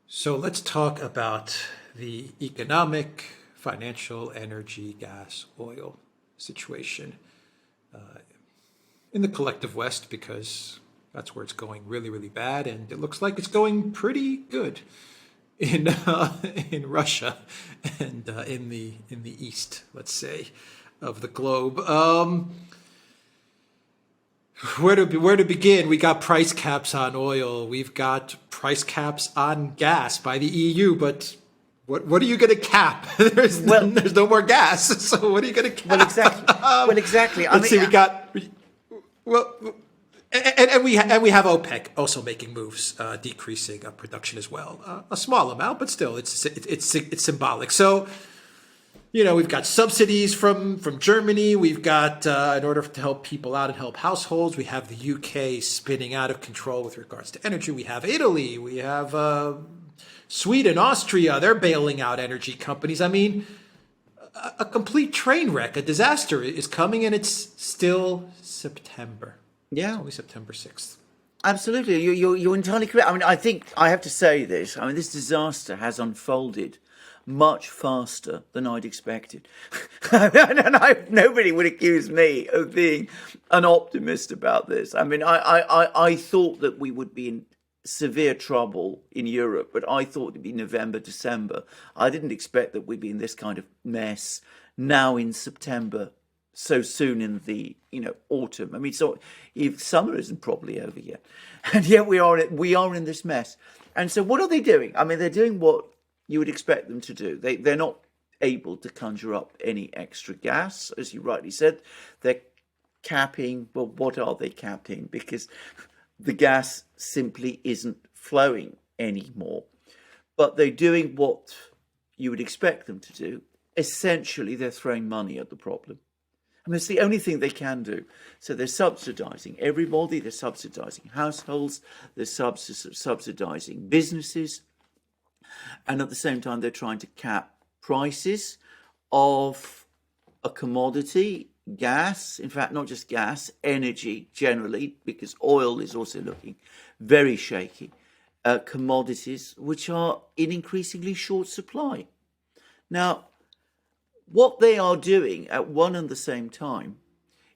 So let's talk about the economic, financial, energy, gas, oil situation in the collective West because that's where it's going really, really bad, and it looks like it's going pretty good in in Russia and in the East, let's say, of the globe. Where to begin? We got price caps on oil. We've got price caps on gas by the EU. But what are you going to cap? Well, There's no more gas. So what are you going to well, cap? exactly. Well, exactly. I Let's mean, see. We got well, and we have OPEC also making moves, decreasing production as well. A small amount, but still, it's symbolic. So we've got subsidies from Germany. We've got, in order to help people out and help households, we have the UK spinning out of control with regards to energy. We have Italy. We have Sweden, Austria. They're bailing out energy companies. I mean, a complete train wreck, a disaster is coming, and it's still September. It's yeah, only September 6th. absolutely. You're entirely correct. I mean, I think I have to say this. I mean, this disaster has unfolded much faster than I'd expected, and nobody would accuse me of being an optimist about this. I mean, I thought that we would be in severe trouble in Europe, but I thought it'd be November, December. I didn't expect that we'd be in this kind of mess now in September, so soon in the autumn. I mean, so if summer isn't probably over yet, and yet we are in this mess. And so, what are they doing? I mean, they're doing what you would expect them to do. They're not able to conjure up any extra gas, as you rightly said. They're capping. Well, what are they capping? Because the gas simply isn't flowing anymore. But they're doing what you would expect them to do. Essentially, they're throwing money at the problem. I mean, it's the only thing they can do. So they're subsidizing everybody. They're subsidizing households. They're subsidizing businesses. And at the same time, they're trying to cap prices of a commodity, gas, in fact, not just gas, energy generally, because oil is also looking very shaky, commodities which are in increasingly short supply. Now, what they are doing at one and the same time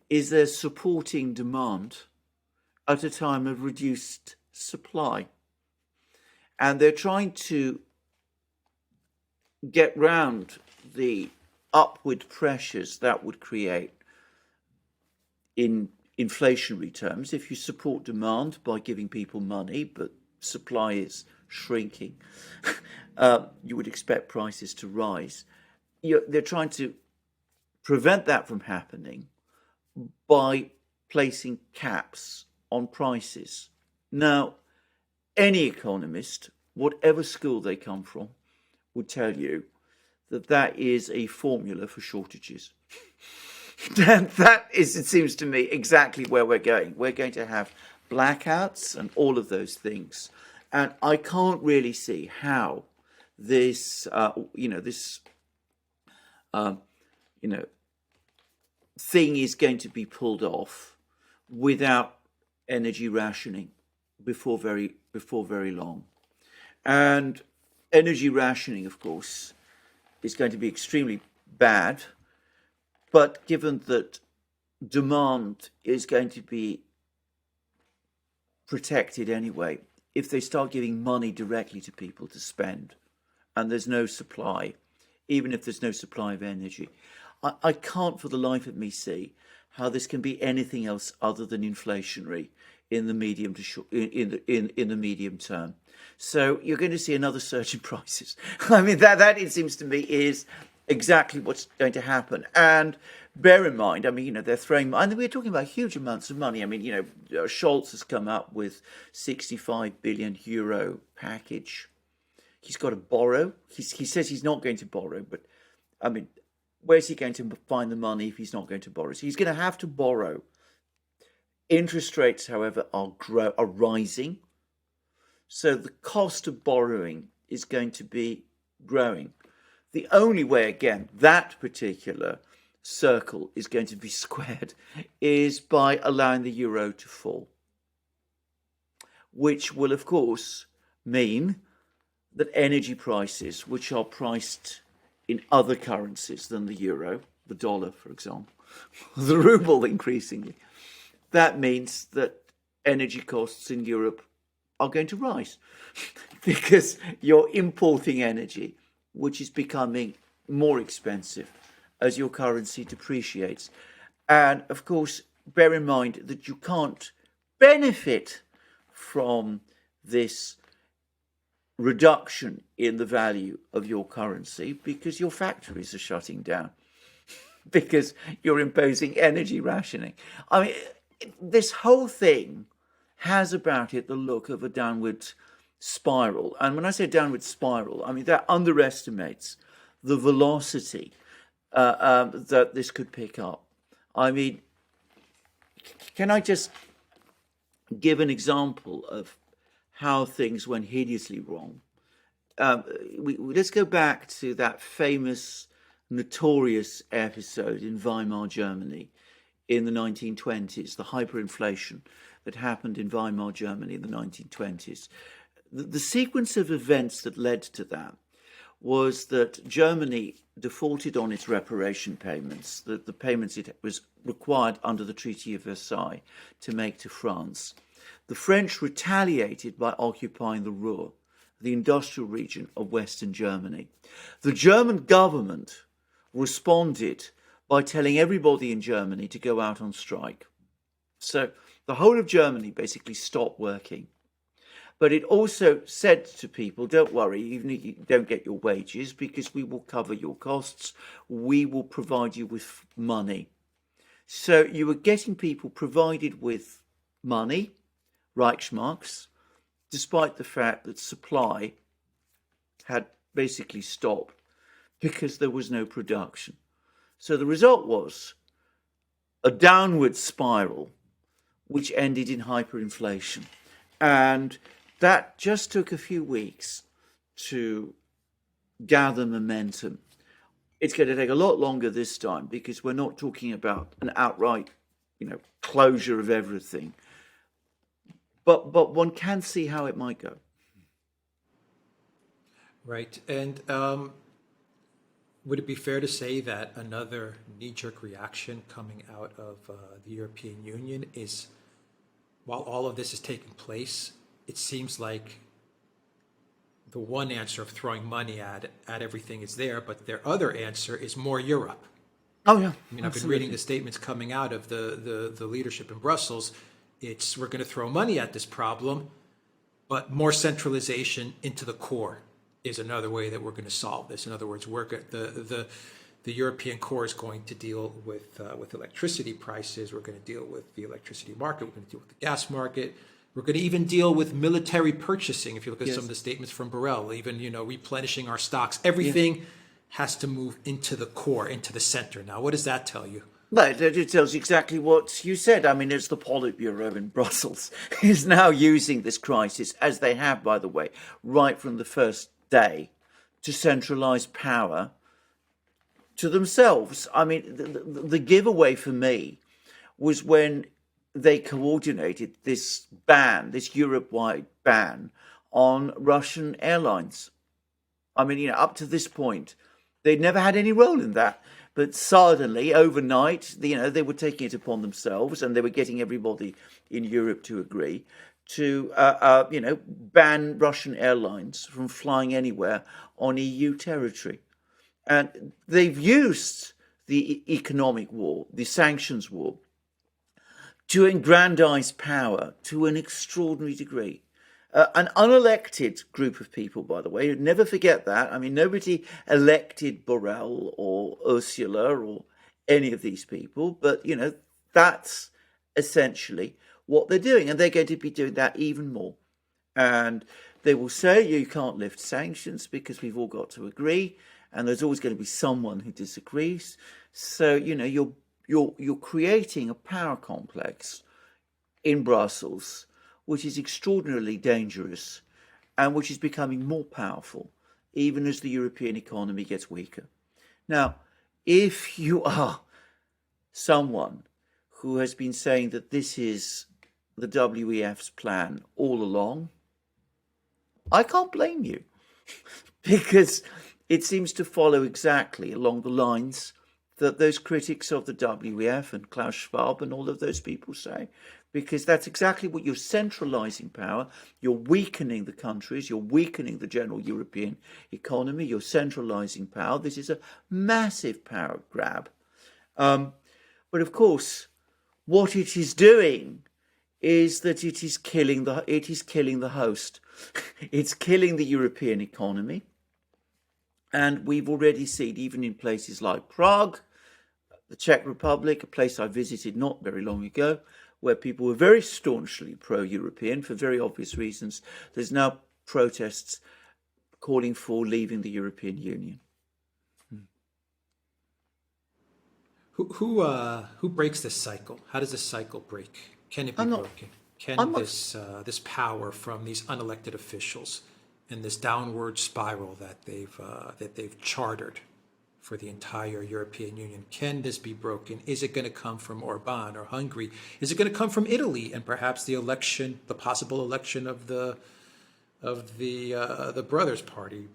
is they're supporting demand at a time of reduced supply. And they're trying to get round the upward pressures that would create in inflationary terms if you support demand by giving people money, but supply is shrinking. You would expect prices to rise. They're trying to prevent that from happening by placing caps on prices. Now, any economist, whatever school they come from, would tell you that that is a formula for shortages. And that is, it seems to me, exactly where we're going. We're going to have blackouts and all of those things. And I can't really see how this, thing is going to be pulled off without energy rationing before very long. And energy rationing, of course, is going to be extremely bad. But given that demand is going to be protected anyway, if they start giving money directly to people to spend and there's no supply, even if there's no supply of energy, I can't for the life of me see how this can be anything else other than inflationary in the medium to in the medium term. So you're going to see another surge in prices. I mean, that it seems to me is exactly what's going to happen. And bear in mind, I mean, they're throwing, and we're talking about huge amounts of money. I mean, Scholz has come up with 65 billion euro package. He's got to borrow. He says he's not going to borrow, but I mean, where's he going to find the money if he's not going to borrow? So he's going to have to borrow. Interest rates, however, are rising. So the cost of borrowing is going to be growing. The only way, again, that particular circle is going to be squared is by allowing the euro to fall, which will, of course, mean that energy prices, which are priced in other currencies than the euro, the dollar, for example, the ruble increasingly, that means that energy costs in Europe are going to rise because you're importing energy, which is becoming more expensive as your currency depreciates. And of course, bear in mind that you can't benefit from this reduction in the value of your currency because your factories are shutting down, because you're imposing energy rationing. I mean, this whole thing has about it the look of a downward spiral. And when I say downward spiral, I mean that underestimates the velocity that this could pick up. I mean, can I just give an example of how things went hideously wrong? Let's go back to that famous, notorious episode in Weimar Germany in the 1920s, the hyperinflation that happened in Weimar Germany in the 1920s. The sequence of events that led to that was that Germany defaulted on its reparation payments, the payments it was required under the Treaty of Versailles to make to France. The French retaliated by occupying the Ruhr, the industrial region of Western Germany. The German government responded by telling everybody in Germany to go out on strike. So the whole of Germany basically stopped working. But it also said to people, don't worry, even if you don't get your wages, because we will cover your costs, we will provide you with money. So you were getting people provided with money, Reichsmarks, despite the fact that supply had basically stopped because there was no production. So the result was a downward spiral, which ended in hyperinflation. And that just took a few weeks to gather momentum. It's going to take a lot longer this time because we're not talking about an outright, closure of everything. But one can see how it might go. Right. And would it be fair to say that another knee-jerk reaction coming out of the European Union is, while all of this is taking place, it seems like the one answer of throwing money at everything is there, but their other answer is more Europe. Oh, yeah. I mean, I've been reading the statements coming out of the leadership in Brussels. It's, we're going to throw money at this problem, but more centralization into the core is another way that we're going to solve this. In other words, the European core is going to deal with electricity prices. We're going to deal with the electricity market. We're going to deal with the gas market. We're going to even deal with military purchasing. If you look at some of the statements from Borrell, even replenishing our stocks, everything has to move into the core, into the center. Now, what does that tell you? Well, it tells exactly what you said. I mean, it's the Politburo in Brussels is now using this crisis, as they have, by the way, right from the first day, to centralise power to themselves. I mean, the giveaway for me was when they coordinated this ban, this Europe-wide ban on Russian airlines. I mean, up to this point, they'd never had any role in that. But suddenly, overnight, they were taking it upon themselves, and they were getting everybody in Europe to agree to, ban Russian airlines from flying anywhere on EU territory. And they've used the economic war, the sanctions war, to aggrandize power to an extraordinary degree. An unelected group of people, by the way, never forget that. I mean, nobody elected Borrell or Ursula or any of these people, but, that's essentially what they're doing. And they're going to be doing that even more. And they will say you can't lift sanctions because we've all got to agree. And there's always going to be someone who disagrees. So, you're creating a power complex in Brussels which is extraordinarily dangerous and which is becoming more powerful even as the European economy gets weaker. Now, if you are someone who has been saying that this is the WEF's plan all along, I can't blame you. because it seems to follow exactly along the lines that those critics of the WEF and Klaus Schwab and all of those people say, because that's exactly what you're centralizing power, you're weakening the countries, you're weakening the general European economy, you're centralizing power. This is a massive power grab. But of course, what it is doing is that it is killing the host. It's killing the European economy. And we've already seen, even in places like Prague, the Czech Republic, a place I visited not very long ago, where people were very staunchly pro-European for very obvious reasons, there's now protests calling for leaving the European Union. Who breaks this cycle? How does this cycle break? Can it be broken? Can this power from these unelected officials and this downward spiral that they've chartered for the entire European Union, can this be broken? Is it going to come from Orban or Hungary? Is it going to come from Italy and perhaps the possible election of the Brothers Party,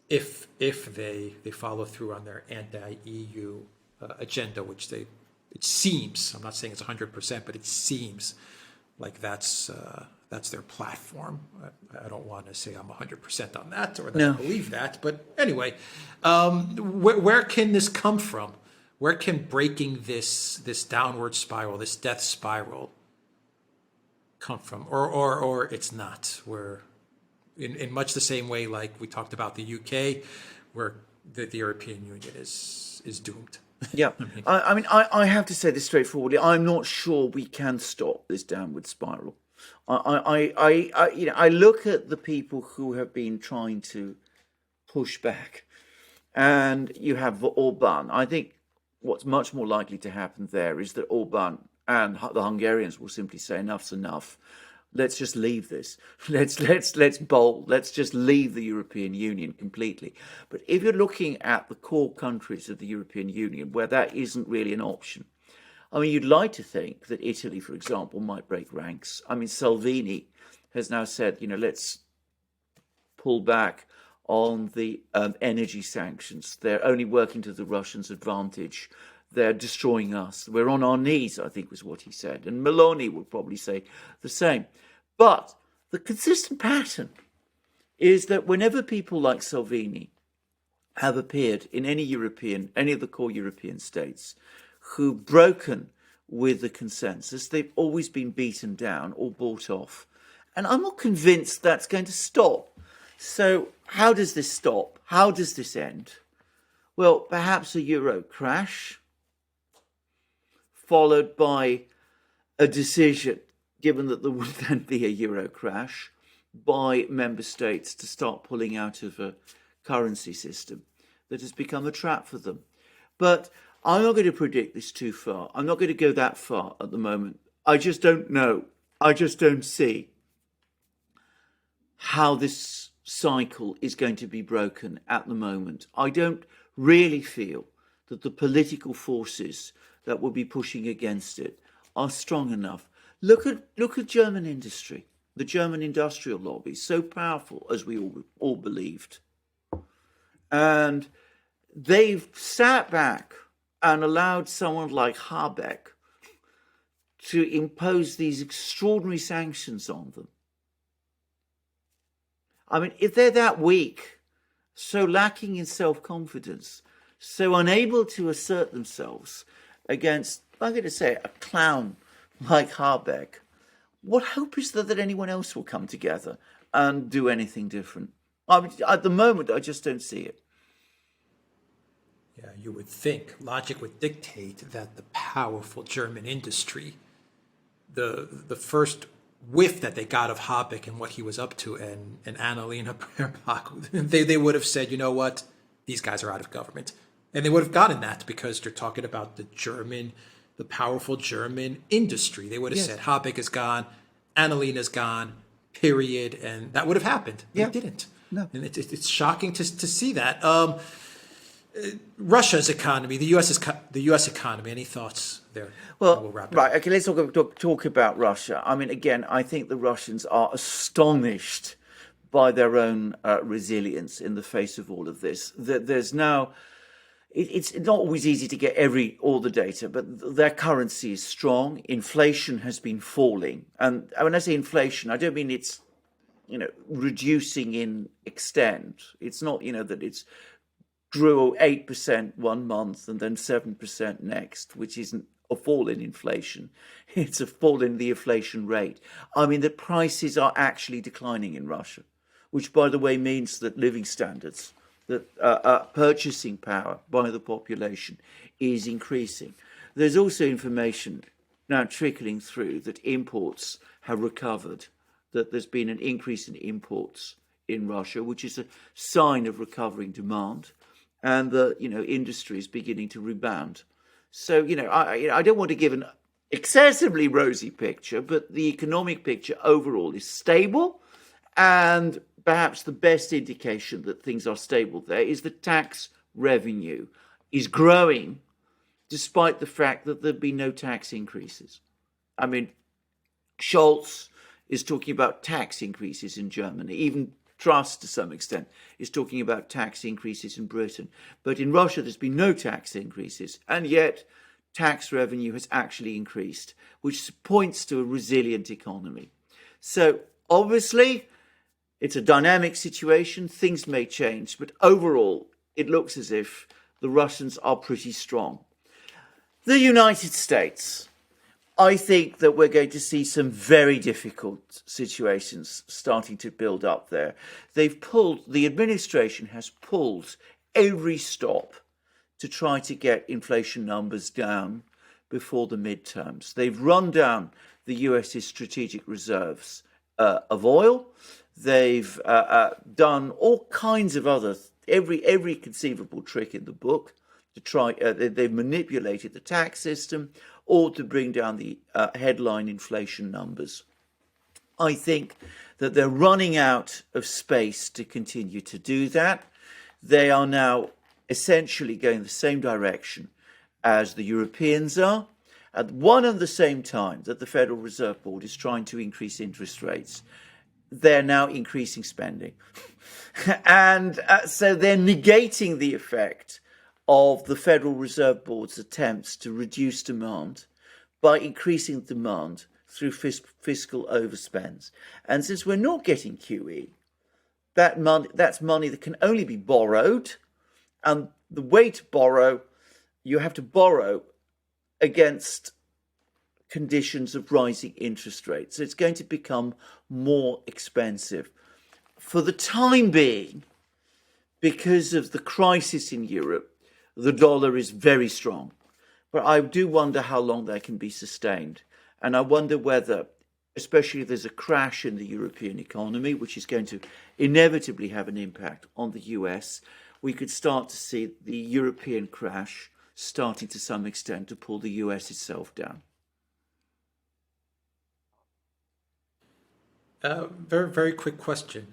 if they follow through on their anti-EU agenda, which it seems, I'm not saying it's 100%, but it seems like that's their platform. I don't want to say I'm 100% on that or that I believe that, but anyway, where can this come from? Where can breaking this downward spiral, this death spiral, come from? Or it's not. Where in much the same way like we talked about the UK, where the European Union is doomed. Yeah, I mean, I have to say this straightforwardly. I'm not sure we can stop this downward spiral. I look at the people who have been trying to push back, and you have Orban. I think what's much more likely to happen there is that Orban and the Hungarians will simply say enough's enough. Let's just leave this. Let's bolt. Let's just leave the European Union completely. But if you're looking at the core countries of the European Union, where that isn't really an option, I mean, you'd like to think that Italy, for example, might break ranks. I mean, Salvini has now said, let's pull back on the energy sanctions. They're only working to the Russians' advantage. They're destroying us. We're on our knees, I think was what he said. And Meloni would probably say the same. But the consistent pattern is that whenever people like Salvini have appeared in any of the core European states who've broken with the consensus, they've always been beaten down or bought off. And I'm not convinced that's going to stop. So how does this stop? How does this end? Well, perhaps a euro crash, followed by a decision, given that there would then be a euro crash, by member states to start pulling out of a currency system that has become a trap for them. But I'm not going to predict this too far. I'm not going to go that far at the moment. I just don't know. I just don't see how this cycle is going to be broken at the moment. I don't really feel that the political forces that will be pushing against it are strong enough. Look at German industry. The German industrial lobby, so powerful as we all believed. And they've sat back and allowed someone like Habeck to impose these extraordinary sanctions on them. I mean, if they're that weak, so lacking in self-confidence, so unable to assert themselves against, I'm going to say, a clown like Habeck, what hope is there that anyone else will come together and do anything different? I mean, at the moment, I just don't see it. Yeah, you would think logic would dictate that the powerful German industry, the first whiff that they got of Habeck and what he was up to, and Annalena Baerbock, they would have said, you know what, these guys are out of government. And they would have gotten that because they're talking about the powerful German industry. They would have said, Habeck is gone, Annalena's gone, period. And that would have happened. They didn't. No. And it's shocking to see that. Russia's economy, the U.S. economy, any thoughts there? Well, we'll wrap it right, okay, let's talk about Russia. I mean, again, I think the Russians are astonished by their own resilience in the face of all of this. There's now, it's not always easy to get all the data, but their currency is strong. Inflation has been falling, and when I say inflation, I don't mean it's reducing in extent. It's not that it's grew 8% one month and then 7% next, which isn't a fall in inflation. It's a fall in the inflation rate. I mean, the prices are actually declining in Russia, which, by the way, means that living standards, that purchasing power by the population is increasing. There's also information now trickling through that imports have recovered, that there's been an increase in imports in Russia, which is a sign of recovering demand, and the industry is beginning to rebound. So I don't want to give an excessively rosy picture, but the economic picture overall is stable, and perhaps the best indication that things are stable there is the tax revenue is growing despite the fact that there've been no tax increases. I mean, Scholz is talking about tax increases in Germany. Even Truss, to some extent, is talking about tax increases in Britain. But in Russia, there's been no tax increases, and yet tax revenue has actually increased, which points to a resilient economy. So obviously, it's a dynamic situation. Things may change, but overall, it looks as if the Russians are pretty strong. The United States. I think that we're going to see some very difficult situations starting to build up there. The administration has pulled every stop to try to get inflation numbers down before the midterms. They've run down the US's strategic reserves of oil. They've done all kinds of every conceivable trick in the book to try. They've manipulated the tax system, or to bring down the headline inflation numbers. I think that they're running out of space to continue to do that. They are now essentially going the same direction as the Europeans are, at one and the same time that the Federal Reserve Board is trying to increase interest rates. They're now increasing spending. And so they're negating the effect of the Federal Reserve Board's attempts to reduce demand by increasing demand through fiscal overspends. And since we're not getting QE, that's money that can only be borrowed. And the way to borrow, you have to borrow against conditions of rising interest rates. So it's going to become more expensive. For the time being, because of the crisis in Europe, the dollar is very strong. But I do wonder how long that can be sustained. And I wonder whether, especially if there's a crash in the European economy, which is going to inevitably have an impact on the US, we could start to see the European crash starting to some extent to pull the US itself down. Very, very quick question.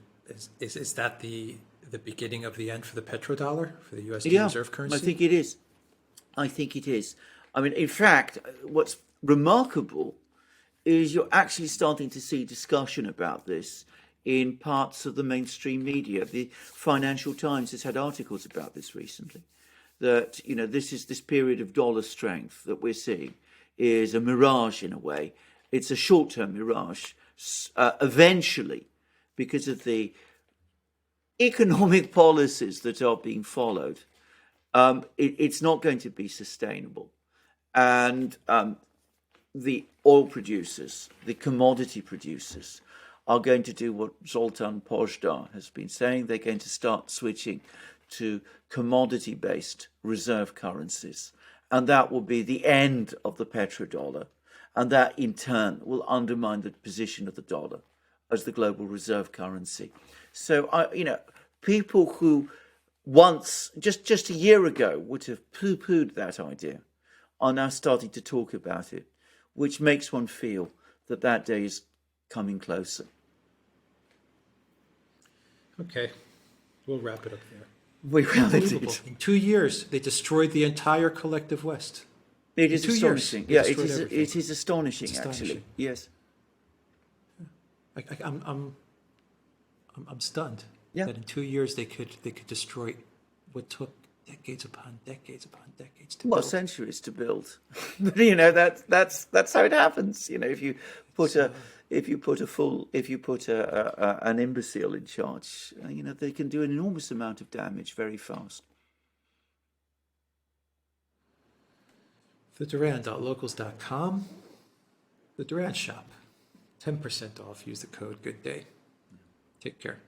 Is that the beginning of the end for the petrodollar, for the USD reserve currency? I think it is. I mean, in fact, what's remarkable is you're actually starting to see discussion about this in parts of the mainstream media. The Financial Times has had articles about this recently, that, this period of dollar strength that we're seeing is a mirage in a way. It's a short-term mirage. Eventually, because of the economic policies that are being followed, it's not going to be sustainable. And the oil producers, the commodity producers, are going to do what Zoltan Pojdar has been saying. They're going to start switching to commodity-based reserve currencies. And that will be the end of the petrodollar. And that, in turn, will undermine the position of the dollar as the global reserve currency. So, people who once, just a year ago, would have poo-pooed that idea are now starting to talk about it, which makes one feel that day is coming closer. Okay, we'll wrap it up there. We will indeed. In 2 years, they destroyed the entire collective West. It is astonishing. Yeah, it is astonishing, it's actually. astonishing. Yes. I'm stunned Yeah. that in 2 years they could destroy what took decades upon decades upon decades to Well, build. centuries to build. But you know, that's how it happens. You know, if you put an imbecile in charge, you know, they can do an enormous amount of damage very fast. The Duran.locals.com, the Duran shop, 10% off. Use the code Good Day. Take care.